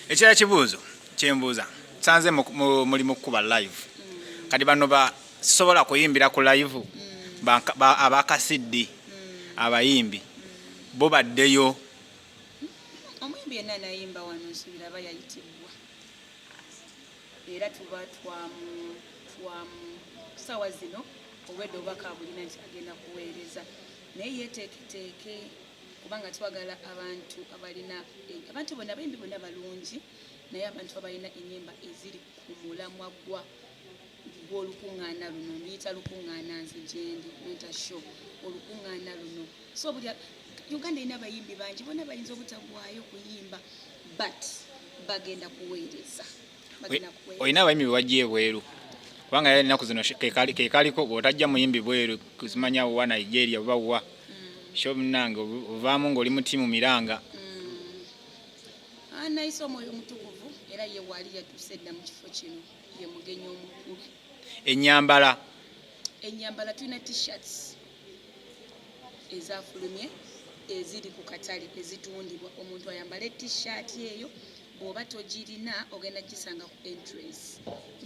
Ekira kibuuzo kyembuuza sanze muli mu kuba live kati bano sobola kuyimbira ku live abakasiddi abayimbi bo baddeyo omuyimbi yenna nayimba wano nsubira aba yayitibwa era tuba twamu sawa zino obwedde obubaka bulina nti agenda kuweereza naye yeteeketeeke kubanga twagala abantu bonna abayimbi bonna balungi naye abantu abalina ennyimba eziri ku mulamwa gw'olukuŋŋaana luno luyita lukuŋŋaana nze gyendi neta show olukuŋŋaana luno so buli Uganda erina abayimbi bangi bonna bayinza obutagwayo kuyimba but bagenda kuweereza olina abayimbi bewajja ebweru kubanga era ennaku zino kekaliko bw'otajja muyimbi bweru kuzimanya wa Nigeria oba wa sho munange ovaamu ng'oli mu ttiimu miranga nayise omwoyo omutukuvu era ye waali yatuuse dda mu kifo kino ye mugenyi omukulu. Ennyambala tulina t-shirts ezafulumye eziri ku katale ezitundibwa omuntu ayambala t-shirt eyo bw'oba togirina ogenda gisanga ku entrance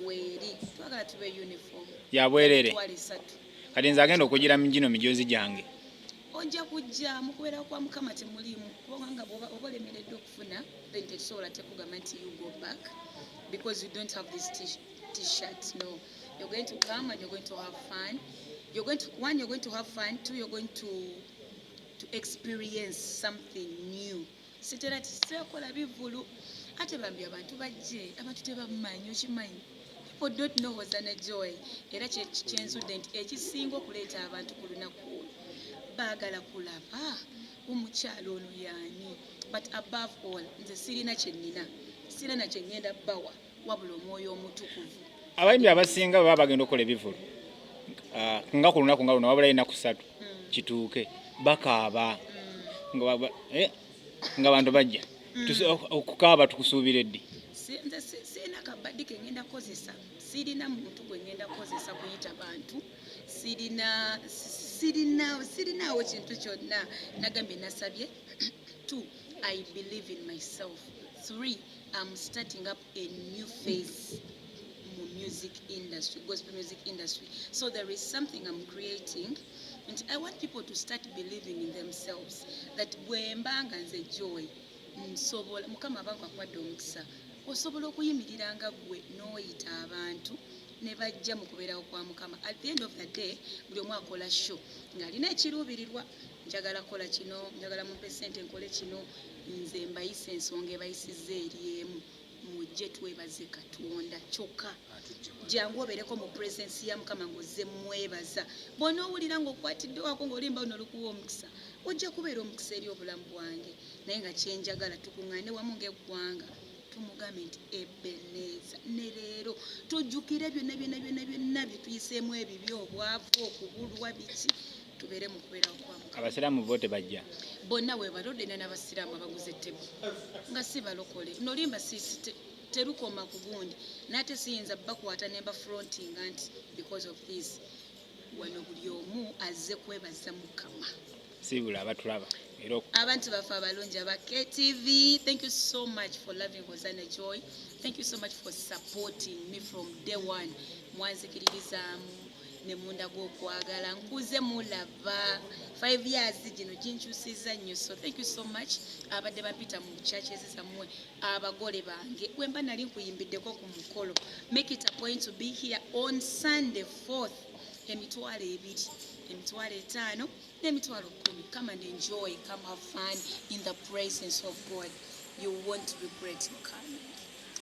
weeri twagala tube uniform yabwerere kati nze agenda okugira migino mijozi gyange ojja kujja mukubeera kwa mukama temulimu kubanga bw'oba olemeredde okufuna then tetusobola tekugamba nti you go back because you don't have this t-shirt. No, you're going to come and you're going to have fun. You're going to have fun. Two, you're going to experience something new. Sitera tisekola bivulu ate bambi abantu bajje abantu tebamanyi okimanyi. People don't know hosanna joy era kyenzudde nti ekisinga okuleeta abantu ku lunaku baagala kulaba omukyalo ono yaani but above all nze sirina kyengenda bawa wabula omwoyo omutukuvu. Abayimbi abasinga baba bagenda okukola ebivulu nga ku lunaku nga luno wabula ennaku 3 kituuke bakaaba nga bantu bajja okukaaba tukusuubira eddi nze sirina kabaddi kengenda kukozesa sirina muntu gwe ngenda kukozesa kuyita bantu sirinaawo kintu kyonna nagambye nasabye 2 I believe in myself 3 I'm starting up a new phase music industry, gospel music industry. So there is something I'm creating and I want people to start believing in themselves that bwembanga nze joy nsobola mukama abantu akwadde omukisa osobola okuyimirira nga gwe n'oyita abantu ne bajja mu kubeerawo kwa mukama. At the end of the day buli omu akola show ng'alina ekiruubirirwa njagala kola kino njagala mumpe ssente nkole kino nze mbayise ensonga ebayisizza eri emu mujje twebaze Katonda kyokka jangu obeereko mu presence ya mukama ng'ozze mwebaza bw'ona owulira ng'okwatidde wako ng'olimba ono olukuwa omukisa ojja kubeera omukisa eri obulamu bwange naye nga kyenjagala tukuŋŋaane wamu ng'eggwanga tumugambe nti Ebeneza ne leero tujjukire byonna bituyiseemu ebibi obwavu okubulwa biki tubeere mu kubeerawo kwa mukama. Abasiraamu bo tebajja bonna webalodde n'abasiraamu abaguze ettebo nga si balokole nolimba terukoma ku gundi n'ate siyinza bakwata ne bafrontinga nti because of this wano buli omu azze kwebaza mukama sibula abatulaba abantu baffe abalungi aba KTV. Thank you so much for loving Hosanna Joy. Thank you so much for supporting me from day one. Mwanzikiririzaamu ne munda gw'okwagala nkuze mulaba 5 years gino kinkyusiza nnyo so thank you so much. Abadde bapita mu churches zammwe abagole bange wemba nali nkuyimbiddeko ku mukolo make it a point to be here on Sunday 4th emitwalo 2 emitwalo 5 n'emitwalo 10. Come and enjoy, come have fun in the presence of God. You want to regret you coming.